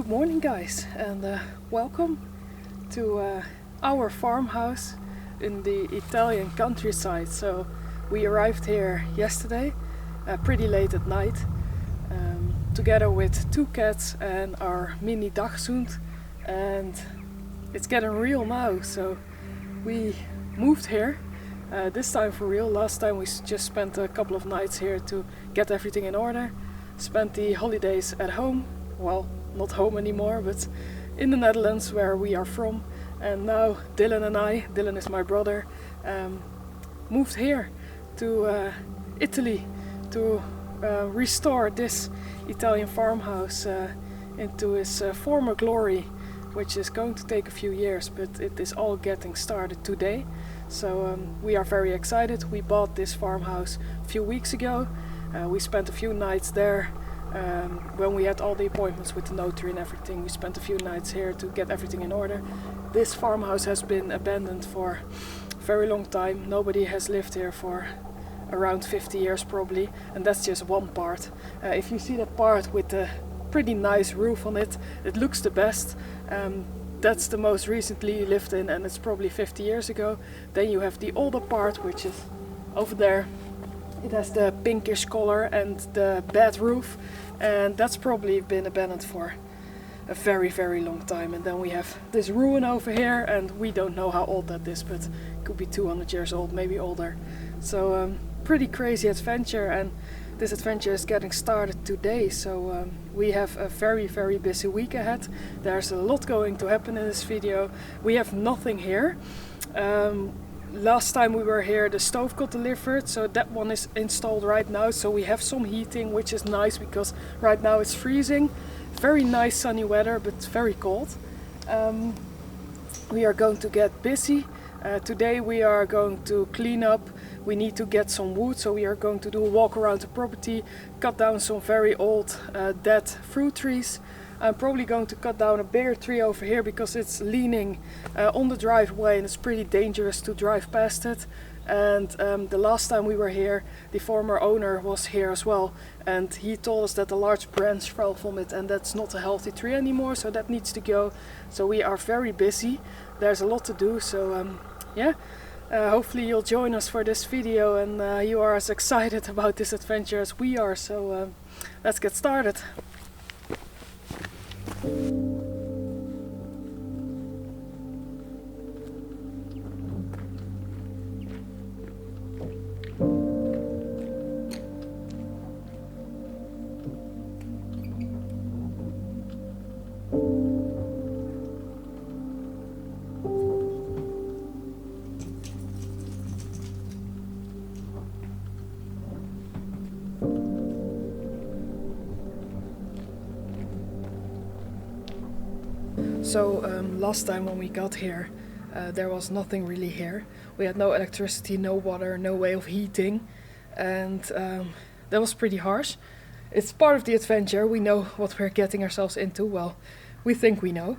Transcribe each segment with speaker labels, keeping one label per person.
Speaker 1: Good morning guys, and welcome to our farmhouse in the Italian countryside. So we arrived here yesterday, pretty late at night, together with 2 cats and our mini dachshund, and it's getting real now. So we moved here, this time for real. Last time we just spent a couple of nights here to get everything in order, spent the holidays at home. Well, not home anymore, but in the Netherlands where we are from. And now Dylan is my brother, moved here to Italy to restore this Italian farmhouse into its former glory, which is going to take a few years, but it is all getting started today. So we are very excited. We bought this farmhouse a few weeks ago. We spent a few nights there. When we had all the appointments with the notary and everything, we spent a few nights here to get everything in order. This farmhouse has been abandoned for a very long time. Nobody has lived here for around 50 years probably, and that's just one part. If you see that part with the pretty nice roof on it, it looks the best. That's the most recently lived in, and it's probably 50 years ago. Then you have the older part, which is over there. It has the pinkish color and the bad roof, and that's probably been abandoned for a very, very long time. And then we have this ruin over here, and we don't know how old that is, but it could be 200 years old, maybe older. So pretty crazy adventure, and this adventure is getting started today. So we have a very, very busy week ahead. There's a lot going to happen in this video. We have nothing here. Last time we were here, the stove got delivered, so that one is installed right now. So we have some heating, which is nice because right now it's freezing. Very nice sunny weather, but very cold. We are going to get busy. Today we are going to clean up. We need to get some wood, so we are going to do a walk around the property, cut down some very old dead fruit trees. I'm probably going to cut down a bigger tree over here because it's leaning on the driveway and it's pretty dangerous to drive past it. And the last time we were here, the former owner was here as well, and he told us that a large branch fell from it, and that's not a healthy tree anymore, so that needs to go. So we are very busy. There's a lot to do, so yeah. Hopefully you'll join us for this video, and you are as excited about this adventure as we are. So let's get started. So last time when we got here, there was nothing really here. We had no electricity, no water, no way of heating, and that was pretty harsh. It's part of the adventure. We know what we're getting ourselves into. Well, we think we know.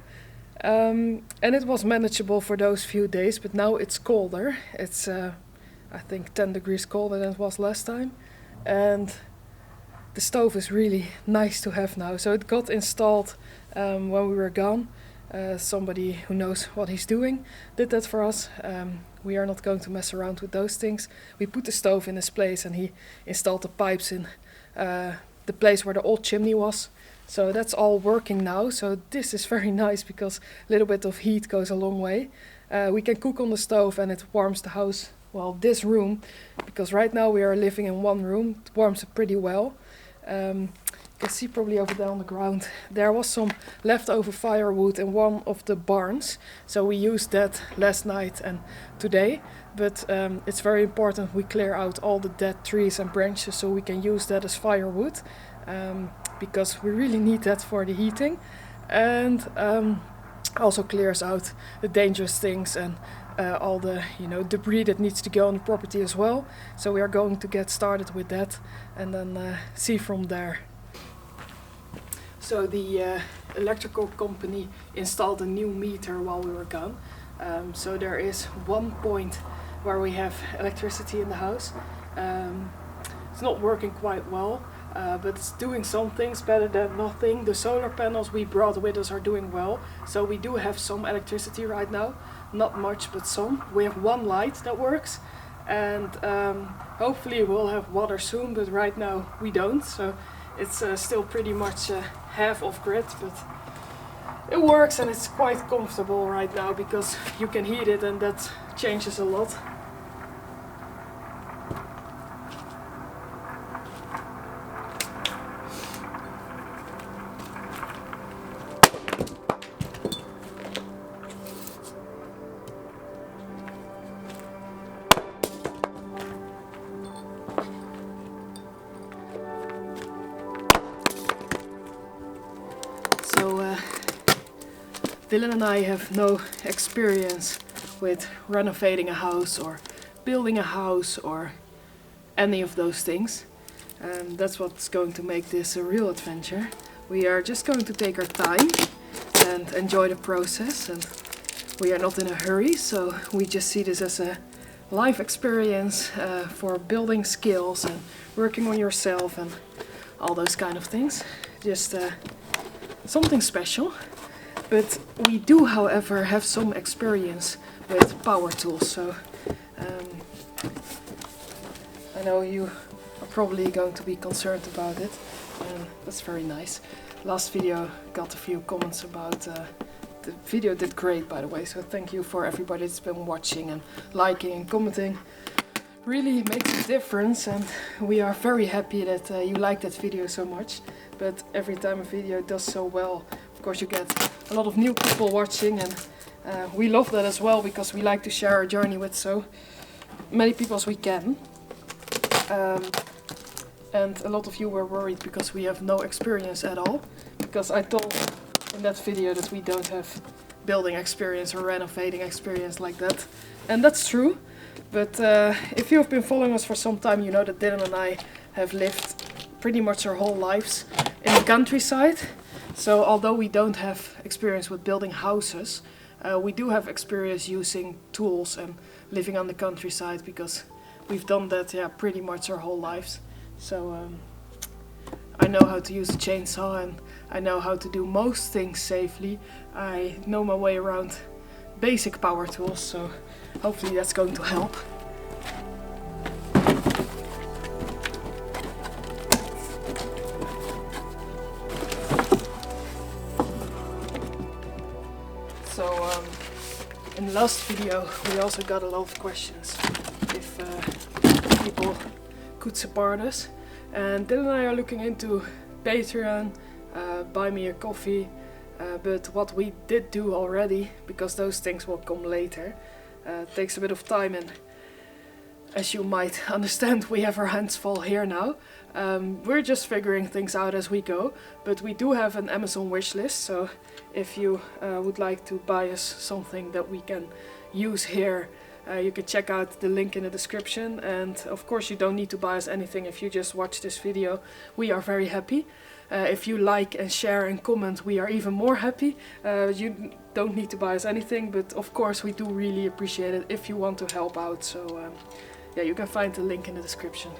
Speaker 1: And it was manageable for those few days, but now it's colder. It's I think 10 degrees colder than it was last time. And the stove is really nice to have now. So it got installed when we were gone. Somebody who knows what he's doing did that for us. We are not going to mess around with those things. We put the stove in its place, and he installed the pipes in the place where the old chimney was. So that's all working now. So this is very nice because a little bit of heat goes a long way. We can cook on the stove and it warms the house, well, this room, because right now we are living in one room. It warms it pretty well. You can see probably over there on the ground, there was some leftover firewood in one of the barns. So we used that last night and today. But it's very important we clear out all the dead trees and branches so we can use that as firewood. Because we really need that for the heating. And also clears out the dangerous things and all the debris that needs to go on the property as well. So we are going to get started with that and then see from there. So the electrical company installed a new meter while we were gone. So there is one point where we have electricity in the house. It's not working quite well. but it's doing some things better than nothing. The solar panels we brought with us are doing well, so we do have some electricity right now, not much but some. We have one light that works, and hopefully we'll have water soon, but right now we don't, so it's still pretty much half off grid, but it works and it's quite comfortable right now because you can heat it, and that changes a lot. Dylan and I have no experience with renovating a house or building a house or any of those things, and that's what's going to make this a real adventure. We are just going to take our time and enjoy the process, and we are not in a hurry, so we just see this as a life experience for building skills and working on yourself and all those kind of things. Just something special. But we do, however, have some experience with power tools, so I know you are probably going to be concerned about it, and that's very nice. Last video got a few comments about the video did great, by the way, so thank you for everybody that's been watching and liking and commenting. Really makes a difference, and we are very happy that you like that video so much. But every time a video does so well, of course you get a lot of new people watching, and we love that as well because we like to share our journey with so many people as we can. And a lot of you were worried because we have no experience at all, because I told in that video that we don't have building experience or renovating experience like that, and that's true. But if you have been following us for some time, you know that Dylan and I have lived pretty much our whole lives in the countryside. So although we don't have experience with building houses, we do have experience using tools and living on the countryside, because we've done that pretty much our whole lives. So I know how to use a chainsaw, and I know how to do most things safely. I know my way around basic power tools, so hopefully that's going to help. So in the last video we also got a lot of questions if people could support us, and Dylan and I are looking into Patreon, buy me a coffee, but what we did do already, because those things will come later, takes a bit of time, and as you might understand, we have our hands full here now. We're just figuring things out as we go, but we do have an Amazon wish list, so if you would like to buy us something that we can use here, you can check out the link in the description. And of course you don't need to buy us anything if you just watch this video. We are very happy. If you like and share and comment, we are even more happy. You don't need to buy us anything, but of course we do really appreciate it if you want to help out. So yeah, you can find the link in the description.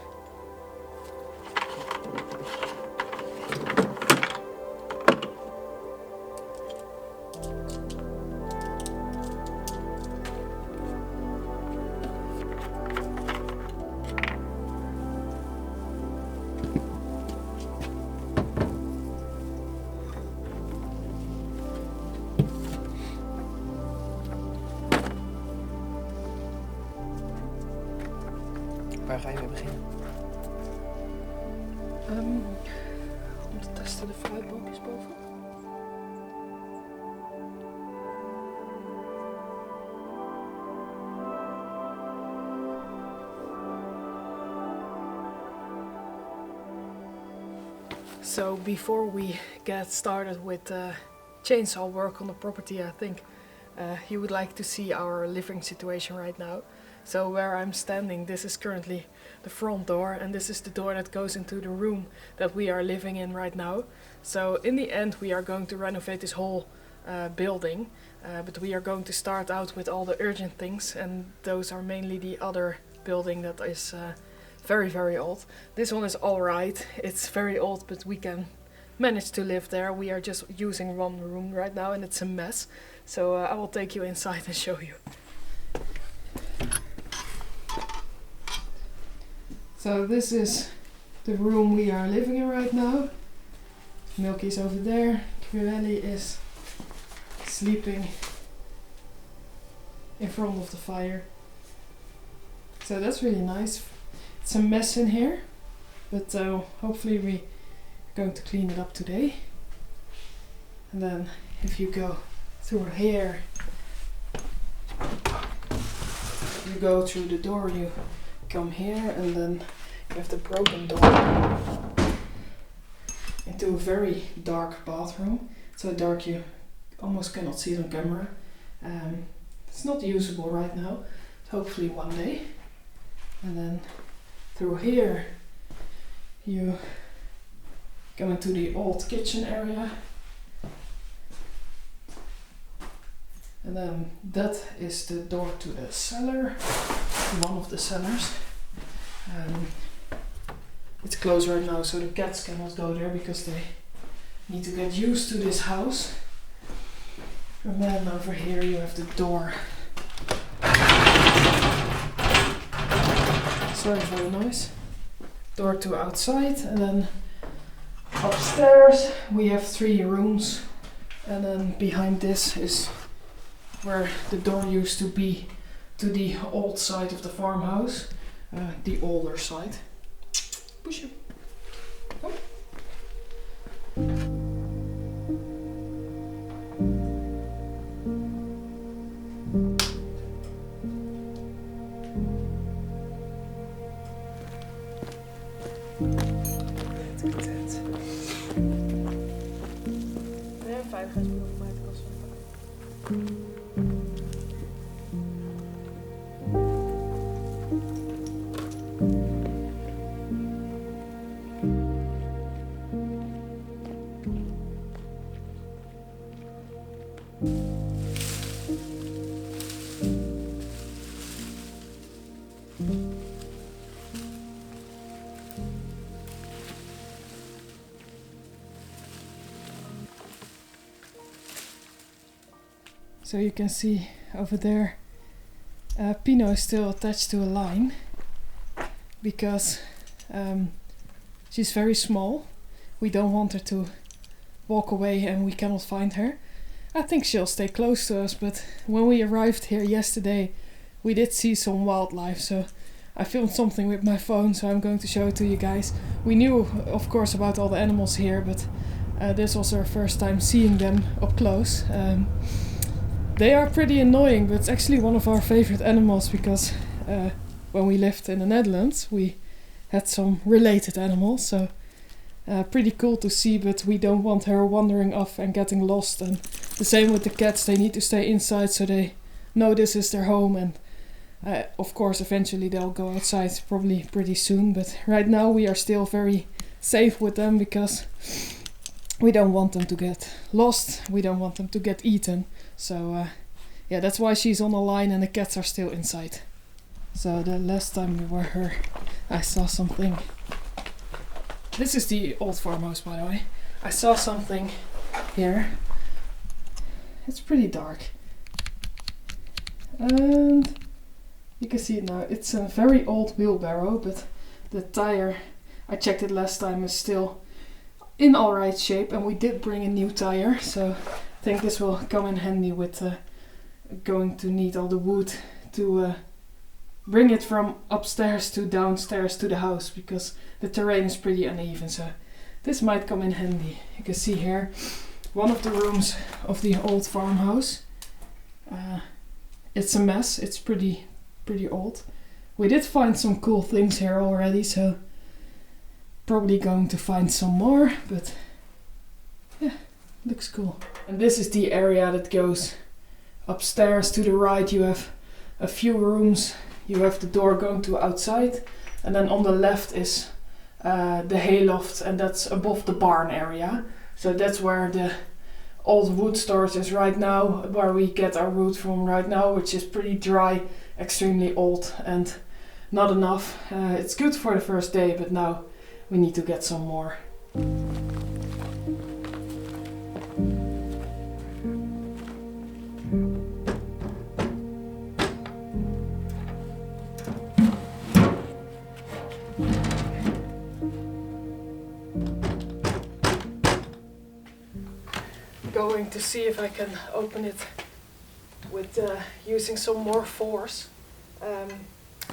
Speaker 2: Waar ga je mee beginnen?
Speaker 1: Om te testen de fruitboompjes boven. So before we get started with chainsaw work on the property, I think you would like to see our living situation right now. So where I'm standing, this is currently the front door, and this is the door that goes into the room that we are living in right now. So in the end we are going to renovate this whole building, but we are going to start out with all the urgent things, and those are mainly the other building that is very, very old. This one is alright. It's very old, but we can manage to live there. We are just using one room right now and it's a mess. So I will take you inside and show you. So this is the room we are living in right now. Milky's over there. Cruelli is sleeping in front of the fire. So that's really nice. It's a mess in here, but hopefully we're going to clean it up today. And then if you go through here, you go through the door, you come here, and then you have the broken door into a very dark bathroom. So dark you almost cannot see it on camera. It's not usable right now, hopefully one day. And then through here you go into the old kitchen area, and then that is the door to the cellar, one of the cellars. It's closed right now, so the cats cannot go there because they need to get used to this house. And then over here you have the door. Sorry for the noise. Door to outside, and then upstairs we have 3 rooms, and then behind this is where the door used to be to the old side of the farmhouse, the older side. Push him. Oh. So you can see over there, Pinot is still attached to a line because she's very small. We don't want her to walk away and we cannot find her. I think she'll stay close to us, but when we arrived here yesterday we did see some wildlife, so I filmed something with my phone, so I'm going to show it to you guys. We knew of course about all the animals here, but this was our first time seeing them up close. They are pretty annoying, but it's actually one of our favorite animals because when we lived in the Netherlands we had some related animals, so pretty cool to see, but we don't want her wandering off and getting lost. And the same with the cats, they need to stay inside so they know this is their home, and of course eventually they'll go outside probably pretty soon, but right now we are still very safe with them because we don't want them to get lost, we don't want them to get eaten. So yeah, that's why she's on the line and the cats are still inside. So the last time we were here, I saw something. This is the old farmhouse, by the way. I saw something here. It's pretty dark. And you can see it now. It's a very old wheelbarrow, but the tire, I checked it last time, is still in alright shape, and we did bring a new tire, so I think this will come in handy with going to need all the wood to bring it from upstairs to downstairs to the house, because the terrain is pretty uneven, so this might come in handy. You can see here one of the rooms of the old farmhouse. It's a mess, it's pretty old. We did find some cool things here already, so probably going to find some more, but yeah, looks cool. And this is the area that goes upstairs. To the right you have a few rooms. You have the door going to outside, and then on the left is the hayloft, and that's above the barn area. So that's where the old wood storage is right now, where we get our wood from right now, which is pretty dry, extremely old, and not enough. It's good for the first day, but now we need to get some more. Going to see if I can open it with using some more force.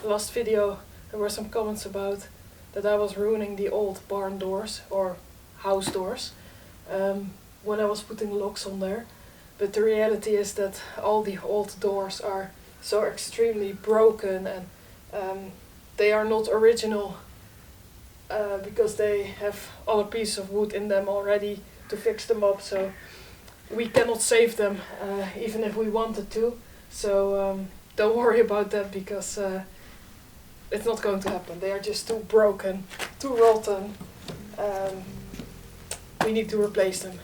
Speaker 1: Last video there were some comments about that I was ruining the old barn doors or house doors when I was putting locks on there, but the reality is that all the old doors are so extremely broken, and they are not original because they have other pieces of wood in them already to fix them up, so we cannot save them even if we wanted to. So don't worry about that, because it's not going to happen. They are just too broken, too rotten. We need to replace them.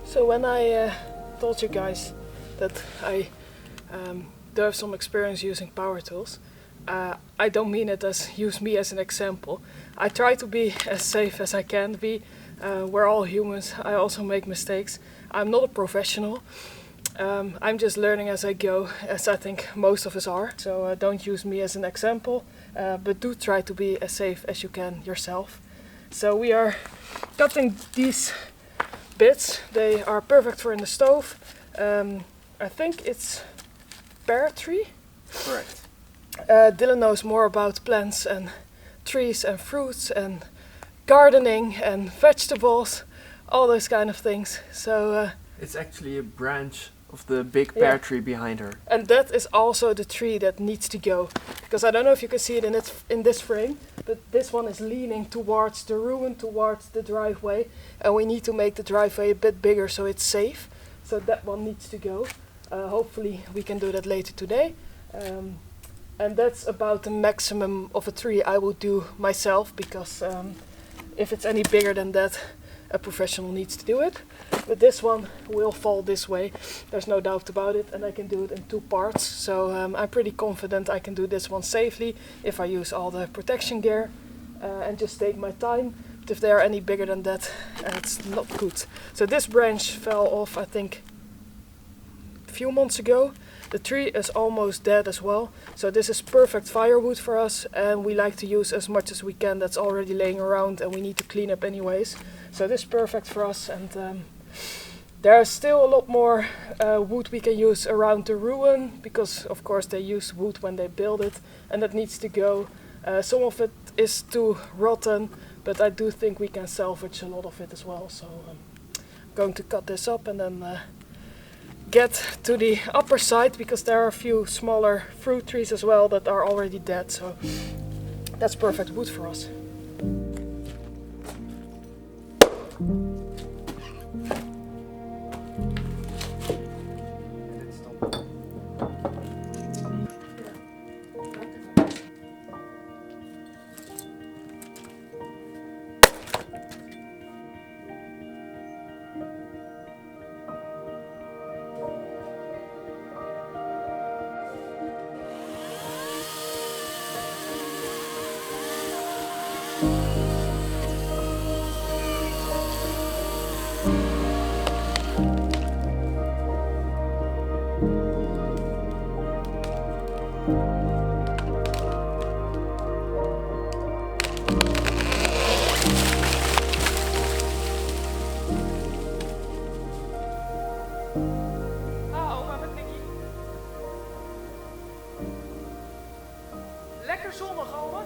Speaker 1: So when I told you guys that I do have some experience using power tools, I don't mean it as use me as an example. I try to be as safe as I can be. We're all humans. I also make mistakes. I'm not a professional. I'm just learning as I go, as I think most of us are. So don't use me as an example, but do try to be as safe as you can yourself. So we are cutting these bits. They are perfect for in the stove. I think it's pear tree.
Speaker 2: Correct.
Speaker 1: Dylan knows more about plants and trees and fruits and gardening and vegetables, all those kind of things. So
Speaker 2: It's actually a branch of the big pear tree behind her.
Speaker 1: and that is also the tree that needs to go, because I don't know if you can see it in this frame, but this one is leaning towards the ruin, towards the driveway, and we need to make the driveway a bit bigger so it's safe. So that one needs to go. Hopefully we can do that later today. And that's about the maximum of a tree I would do myself, because if it's any bigger than that, a professional needs to do it. But this one will fall this way, there's no doubt about it, and I can do it in 2 parts. So I'm pretty confident I can do this one safely if I use all the protection gear and just take my time. But if they are any bigger than that, it's not good. So this branch fell off, I think, a few months ago. The tree is almost dead as well, so this is perfect firewood for us, and we like to use as much as we can that's already laying around and we need to clean up anyways. So this is perfect for us, and there's still a lot more wood we can use around the ruin, because of course they use wood when they build it, and that needs to go. Some of it is too rotten, but I do think we can salvage a lot of it as well. So I'm going to cut this up and then get to the upper side, because there are a few smaller fruit trees as well that are already dead, so that's perfect wood for us. Lekker zonnig, Alma.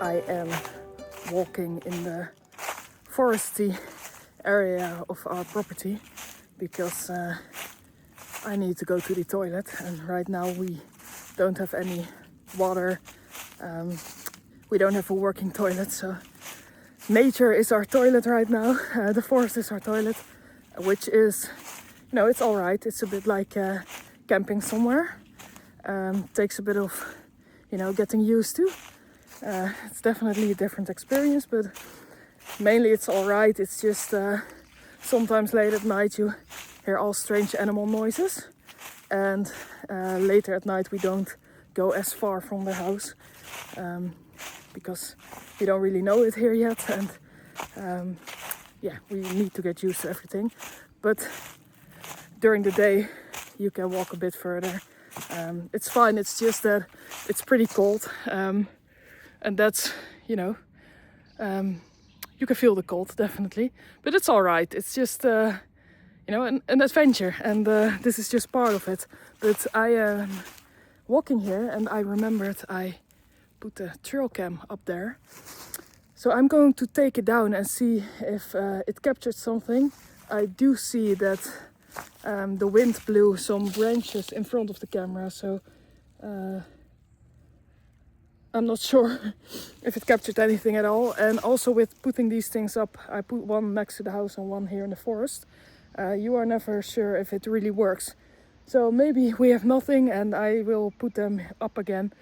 Speaker 1: I am walking in the foresty area of our property because I need to go to the toilet, and right now we don't have any water. We don't have a working toilet, so nature is our toilet right now. The forest is our toilet, which is, you know, it's all right. It's a bit like camping somewhere. Takes a bit of, you know, getting used to. It's definitely a different experience, but mainly it's all right. It's just sometimes late at night you hear all strange animal noises, and later at night we don't go as far from the house because we don't really know it here yet, and yeah, we need to get used to everything. But during the day you can walk a bit further. It's fine. It's just that it's pretty cold, and that's, you know, you can feel the cold definitely, but it's all right. It's just you know, an adventure, and this is just part of it. But I am walking here and I remembered I put the trail cam up there, so I'm going to take it down and see if it captured something. I do see that the wind blew some branches in front of the camera, so I'm not sure if it captured anything at all. And also with putting these things up, I put one next to the house and one here in the forest. You are never sure if it really works. So maybe we have nothing, and I will put them up again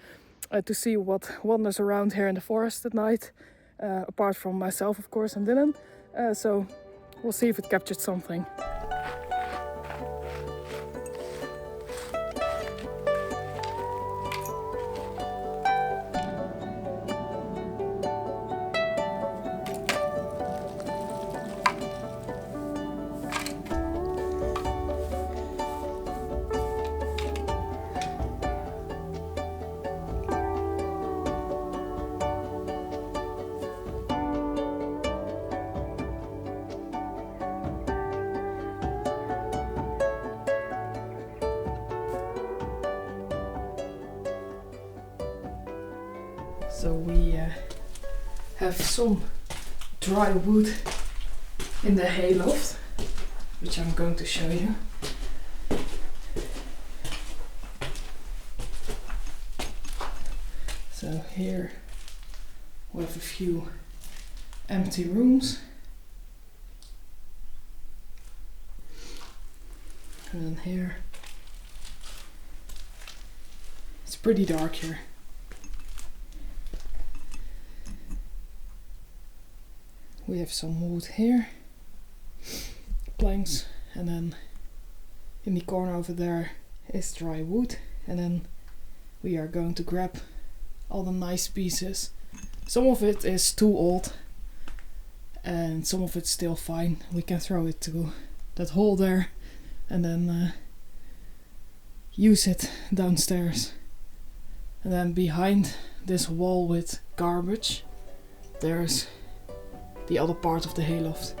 Speaker 1: to see what wanders around here in the forest at night, apart from myself, of course, and Dylan. So we'll see if it captured something. So we have some dry wood in the hayloft, which I'm going to show you. So here we have a few empty rooms, and then here it's pretty dark here. We have some wood here, planks, and then in the corner over there is dry wood, and then we are going to grab all the nice pieces. Some of it is too old and some of it's still fine. We can throw it to that hole there and then use it downstairs. And then behind this wall with garbage, there's the other part of the hayloft.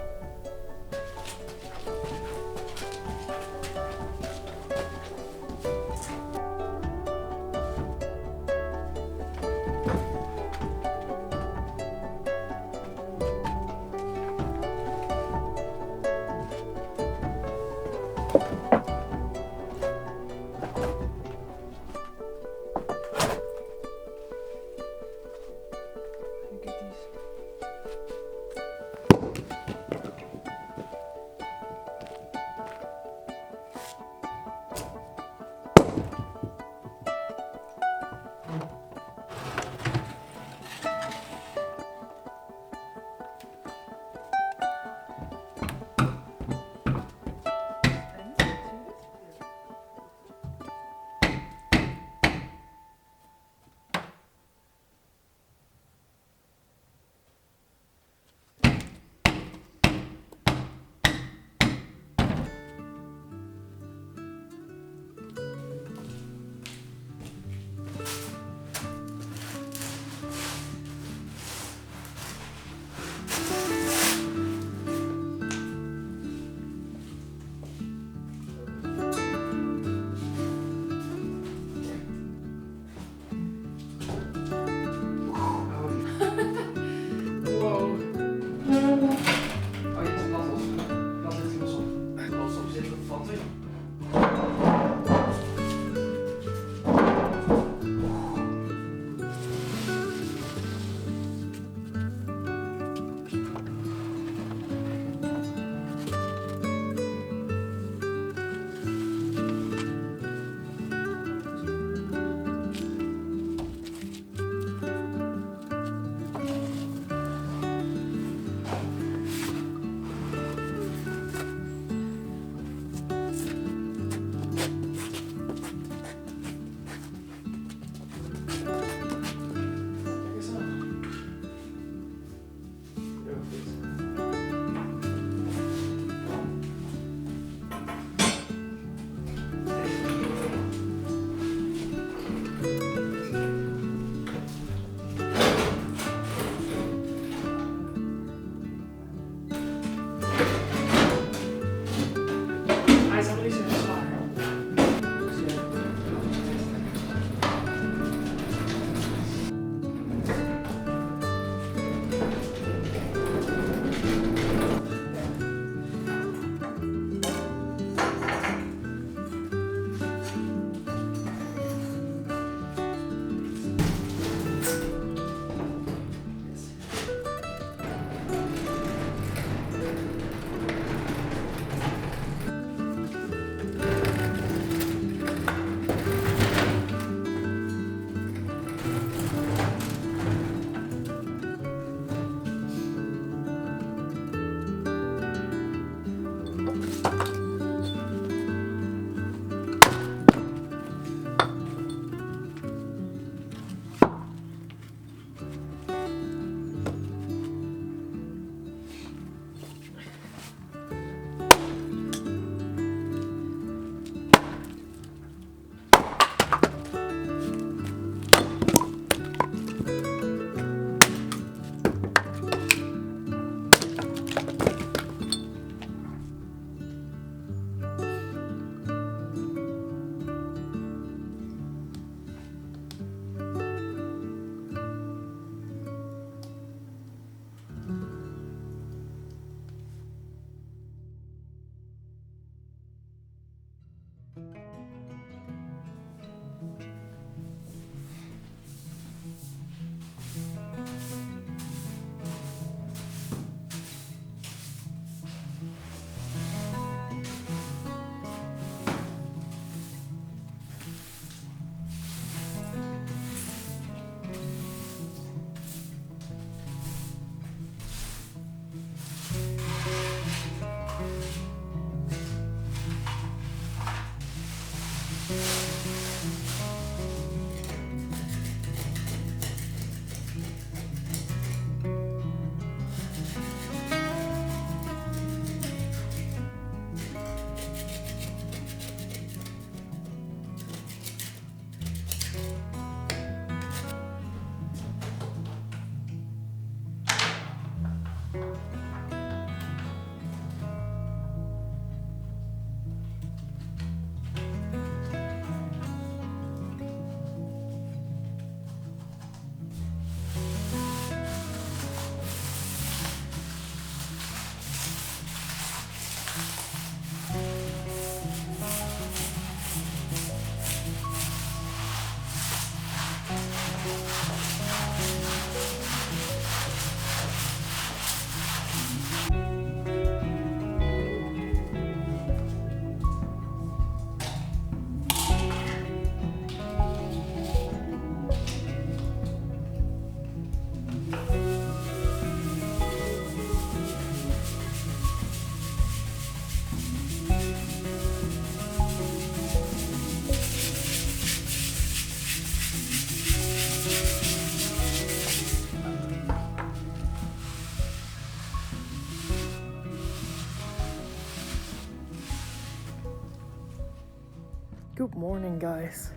Speaker 1: Good morning, guys.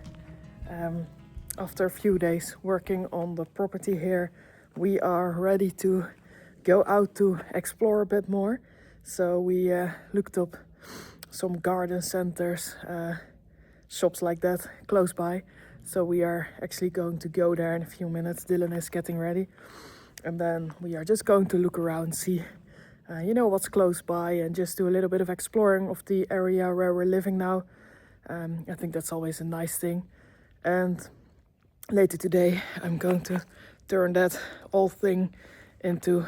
Speaker 1: After a few days working on the property here, we are ready to go out to explore a bit more. So we looked up some garden centers, shops like that close by. So we are actually going to go there in a few minutes. Dylan is getting ready. And then we are just going to look around, see what's close by, and just do a little bit of exploring of the area where we're living now. I think that's always a nice thing. And later today I'm going to turn that whole thing into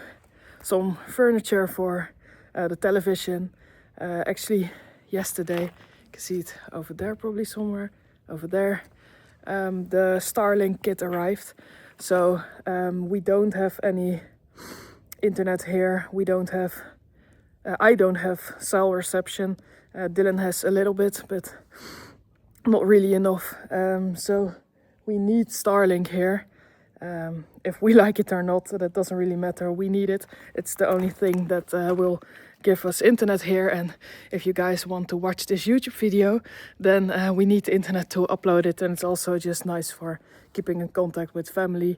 Speaker 1: some furniture for the television. Actually yesterday, you can see it over there, probably somewhere over there, the Starlink kit arrived. So we don't have any internet here. We don't have I don't have cell reception. Dylan has a little bit, but not really enough. So we need Starlink here. If we like it or not, that doesn't really matter. We need it. It's the only thing that will give us internet here. And if you guys want to watch this YouTube video, then we need the internet to upload it. And it's also just nice for keeping in contact with family,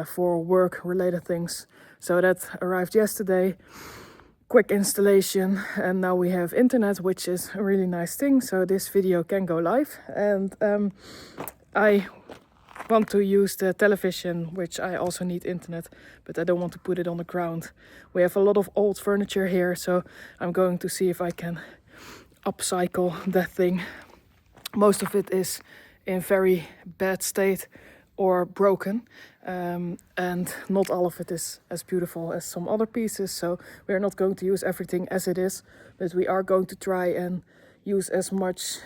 Speaker 1: for work related things. So that arrived yesterday. Quick installation, and now we have internet, which is a really nice thing. So this video can go live, and I want to use the television, which I also need internet, but I don't want to put it on the ground. We have a lot of old furniture here, so I'm going to see if I can upcycle that thing. Most of it is in very bad state or broken, and not all of it is as beautiful as some other pieces, so we're not going to use everything as it is, but we are going to try and use as much,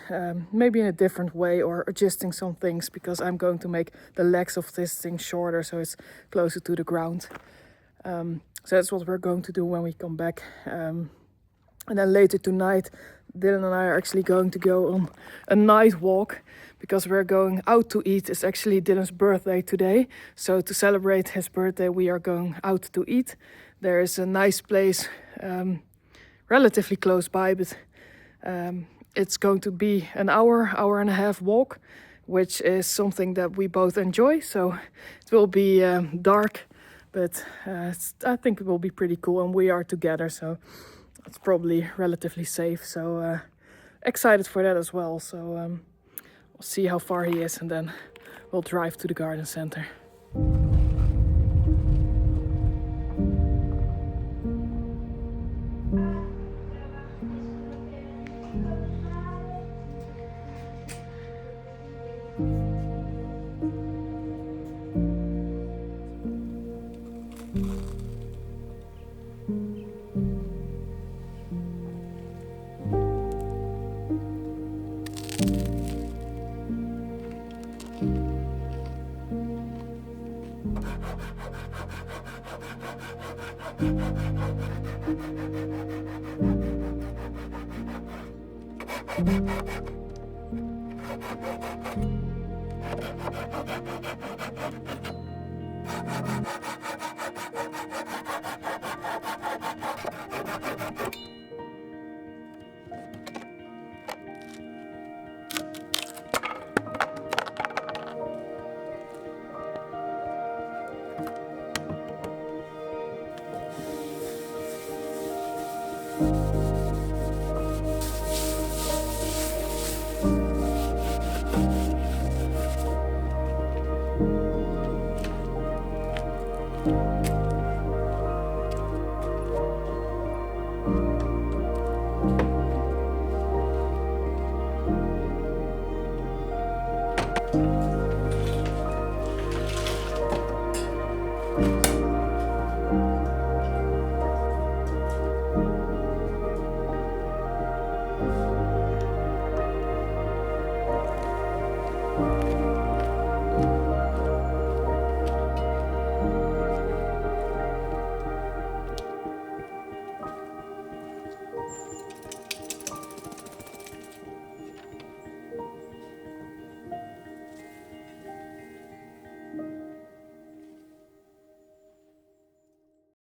Speaker 1: maybe in a different way, or adjusting some things, because I'm going to make the legs of this thing shorter so it's closer to the ground. So that's what we're going to do when we come back. And then later tonight, Dylan and I are actually going to go on a night walk, because we're going out to eat. It's actually Dylan's birthday today. So to celebrate his birthday, we are going out to eat. There is a nice place relatively close by, but it's going to be an hour and a half walk, which is something that we both enjoy. So it will be dark, but I think it will be pretty cool, and we are together, so it's probably relatively safe. So excited for that as well. So we'll see how far he is, and then we'll drive to the garden center.